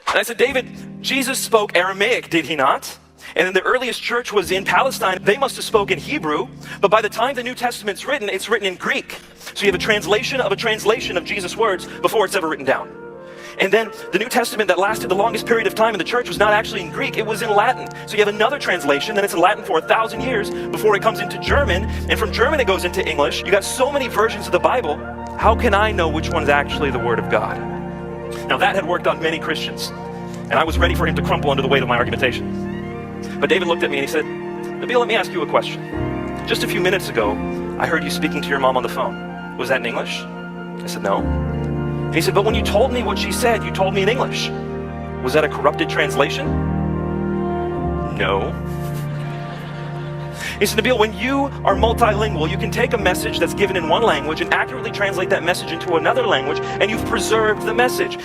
And I said, David, Jesus spoke Aramaic, did he not? And then the earliest church was in Palestine. They must have spoken Hebrew, but by the time the New Testament's written, it's written in Greek. So you have a translation of Jesus' words before it's ever written down. And then the New Testament that lasted the longest period of time in the church was not actually in Greek, it was in Latin. So you have another translation, and it's in Latin for 1,000 years before it comes into German, and from German it goes into English. You got so many versions of the Bible. How can I know which one is actually the Word of God? Now that had worked on many Christians, and I was ready for him to crumple under the weight of my argumentation. But David looked at me and he said, Nabeel, let me ask you a question. Just a few minutes ago, I heard you speaking to your mom on the phone. Was that in English? I said, no. And he said, but when you told me what she said, you told me in English. Was that a corrupted translation? No. He said, Nabeel, when you are multilingual, you can take a message that's given in one language and accurately translate that message into another language, and you've preserved the message.